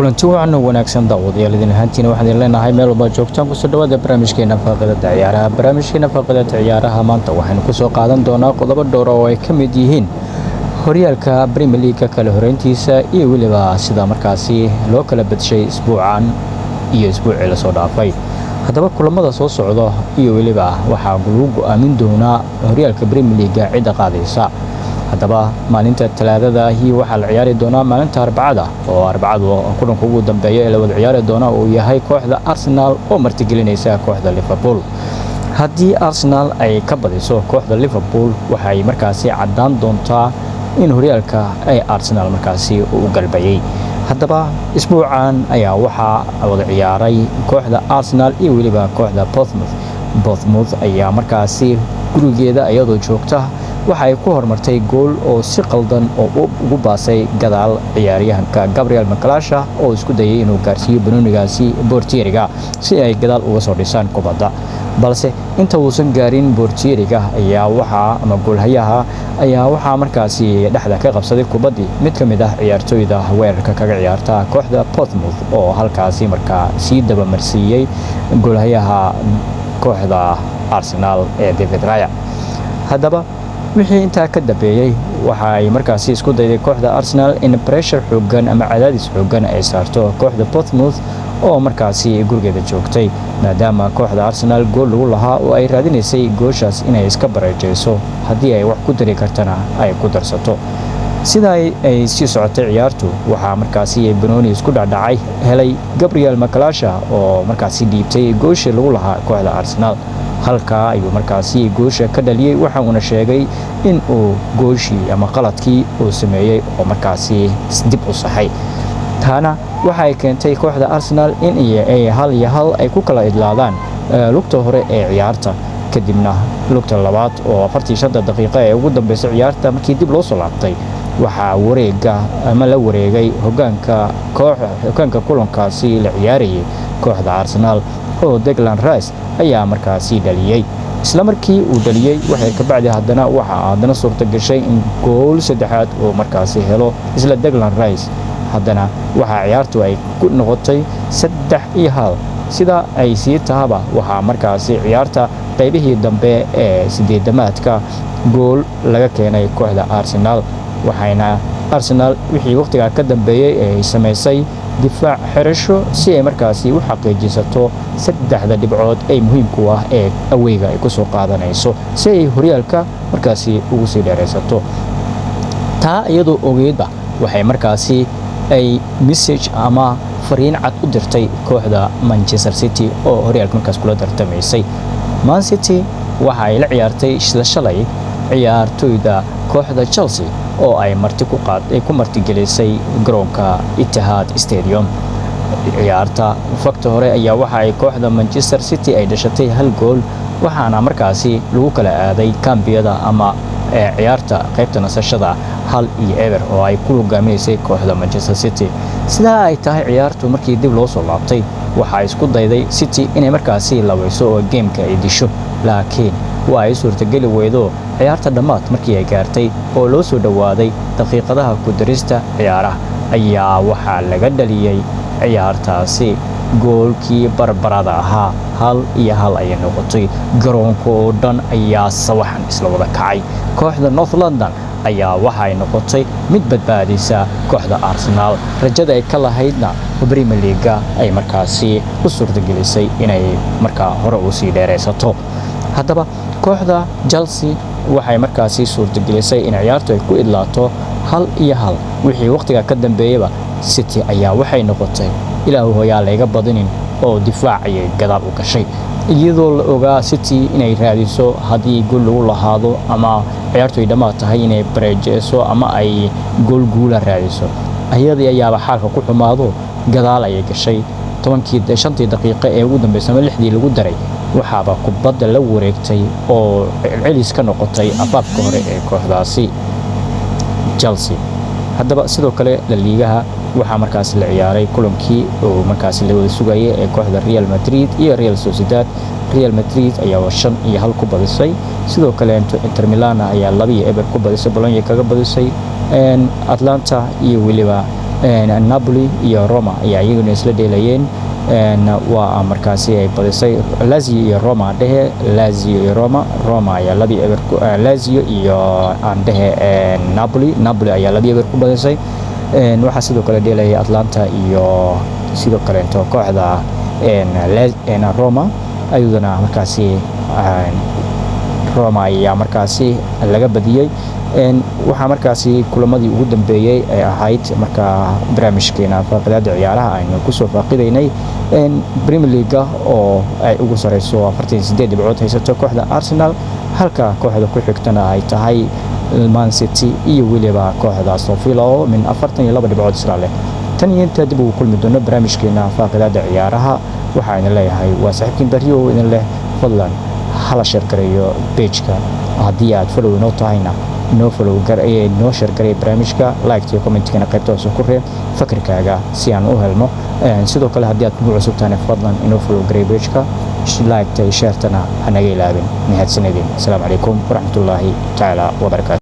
kulanti wacan wanaagsan daawadayaal idin ahaantiina waxaan leenahay meel walba joogtaan ku soo dhawaada barnaamijkeena faaqada ciyaaraha maanta waxaynu ku soo qaadan doonaa qodobo dhowr oo ay ka mid yihiin horyaalka Premier League kala horeyntiisa iyo waliba sida markaasi loo kala badshay isbuucan iyo isbuucii la soo dhaafay haddaba kulamada soo socdo iyo waliba waxa lagu go'aamin doonaa horyaalka Premier League cid qaadaysa haddaba maalinta talaadada ahi waxa la ciyaari doonaa maalinta arbacada oo arbacadu kulanka ugu dambeeya ee la wada ciyaari doona uu yahay kooxda Arsenal oo martigelinaysa kooxda Liverpool haddii Arsenal ay ka badiso kooxda Liverpool waxay markaasi cadaan doontaa in horyaalka ay Arsenal markaasi u galbayay haddaba isbuucan ayaa waxa wada ciyaaray kooxda Arsenal iyo waliba kooxda Bournemouth ayaa markaasi gurigeeda iyadoo joogta waxay ku hormartay gool oo si qaldan oo ugu baasay gadaal ciyaaryahanka Gabriel Magalhaes oo isku dayay inuu gaarsiiyo banoonigaasi Portieriga si ay gadaal uga soo dhisaan kubadda balse inta uusan gaarin Portieriga ayaa waxa goolhayaha ayaa waxa markaasi dhaxda ka qabsaday kubaddii mid ka mid ah ciyaartooyda weerarka kaga ciyaarta kooxda Bournemouth oo halkaasi markaa si daba marsiiyay goolhayaha kooxda Arsenal ee David Raya haddaba wixii inta ka dambeeyay waxa ay markaasi isku dayday kooxda Arsenal in pressure xoogan ama cadaadis xoogan ay saarto kooxda Bournemouth oo markaasi gurigeeda joogtay maadaama kooxda Arsenal gool lagu lahaa oo ay raadinaysay gooshaas inay iska bareejeyso haddii ay wax ku dari kartana ay ku darsato sida ay si socotay ciyaartu waxa markaasi banooni isku dhacay helay Gabriel Magalhaes oo markaasi dhiibtay goosh lagu lahaa kooxda Arsenal halka ayuu markaasi goosha ka dhaliyay waxa uu sheegay in uu gooshi ama qaladkii uu sameeyay oo markaasi dib u saxay taana waxa ay keentay kooxda Arsenal in ay hal ay ku kala idlaadaan lugta hore ee ciyaarta kadibna lugta labaad oo 45 daqiiqo ee ugu dambeysay ciyaarta markii dib loo soo laabtay waxa wareega ama la wareegay hogaanka kulankaasi la ciyaarayay kooxda Arsenal oo Declan Rice ayaa markaasi dhaliyay isla markii uu dhaliyay waxay ka bacdi haddana suurta gashay in gool saddexaad oo markaasi helo isla Declan Rice haddana waxa ciyaartu ay ku noqotay 3-1 sida ay sii tahaba waxa markaasi ciyaarta qaybihii dambe ee sideedamaadka gool laga keenay kooxda Arsenal waxayna Arsenal wixii waqtiga ka dambeeyay ay sameysay difaac xirasho si ay markaasi u xaqiijisato saddexda dhibcood ay muhiim ku ah ee awayga ay ku soo qaadanayso si ay horyaalka markaasi ugu sii dheeraysato taa iyadoo ogeedba waxay markaasi ay message ama fariin cad u dirtay kooxda Manchester City oo horyaalka markaas kula tartamaysay Man City waxa ay la ciyaartay shalay ciyaartooyda kooxda Chelsea oo ay ku martigelisay garoonka Etihad Stadium ciyaarta waqti hore ayaa waxa ay kooxda Manchester City ay dhashatay hal gool waxaana markaasi lagu kala aaday kambiyada ama ciyaarta qaybta nasashada 1-0 oo ay ku hogaaminaysay kooxda Manchester City sida ay tahay ciyaartu markii dib loo soo laabtay waxa isku dayday City inay markaasi laweyso oo gameka ay disho laakiin waa ay suurtagali weydo ciyaarta dhamaad markii ay gaartay oo loo soo dhawaaday daqiiqadaha ku darista ciyaaraha ayaa waxa laga dhaliyay ciyaartaasi goolkii barbarada ahaa 1-1 ay noqotay garoonka oo dhan ayaa sawaxan isla wada kacay kooxda North London ayaa waxa ay noqotay mid badbaadisa kooxda Arsenal rajada ay ka lahaydna Premier League ay markaasi u suurtagelisay inay markaa hore u sii dheeraysato haddaba kooxda Chelsea waxay markaasi suurtagelisay in ciyaartu ay ku idlaato 1-1 wixii waqtiga ka dambeeyay City ayaa waxay noqotay ilaahu hooyaa laga badinin oo difaac ay gadaal u gashay iyadoo la ogaa City inay raadiso hadii gool lagu lahaado ama ciyaartu ay dhamaad tahay inay bareejeyso ama ay gool raadiso ayadii ayaaba xaalka ku xumaado gadaal ay gashay 15 daqiiqo ee ugu dambeysay 6 lagu daray waxaaba kubadda la wareegtay oo celis ka noqotay abaabka hore ee kooxdaasi Chelsea haddaba sidoo kale la liigaha waxa markaas la ciyaaray kulankii oo markaas la wada sugayay ee kooxda Real Madrid iyo Real Sociedad Real Madrid ayaa 5-1 ku badisay sidoo kale Inter Milan ayaa 2-0 ku badisay Bologna kaga badisay Atlanta iyo waliba Napoli iyo Roma ayaa iyaguna isla dheelayeen waa markaasi ay badisay Lazio iyo Roma Lazio iyo Roma ayaa labi eber Lazio iyo Napoli ayaa labi eber ku badisay waxa sidoo kale dheelay Atlanta iyo sidoo kale kooxda Roma ayaduna markaasi Roma ayaa markaasi laga badiyay waxa markaasi kulamadii ugu dambeeyay ay ahayd marka barnaamijkeena faqadaada ciyaaraha aynu ku soo faaqidaynay Premier League oo ay ugu sareyso 48 dhibcood haysato kooxda Arsenal halka kooxda ku xigtana ay tahay Man City iyo waliba kooxda Aston Villa oo min 42 dhibcood isla leh tan iyo inta dib ugu kulmi doono barnaamijkeena faqadaada ciyaaraha waxaan leeyahay waa saaxiibkiin bariyo idin leh fadlan hala share gareeyo page-ka haddii aad follow noo tahayna noo follow gareeyo noo share gareeyo barnaamijka like iyo comment-kana qaybta hoose ku reeb fikirkaaga si aan u helno sidoo kale haddii aad ku cusub tahay fadlan inoo follow gareeyo page-ka like iyo share-tana hanaga ilaabin mahadsanidin assalaamu calaykum waraxmatullaahi tacaala wabarakaatuh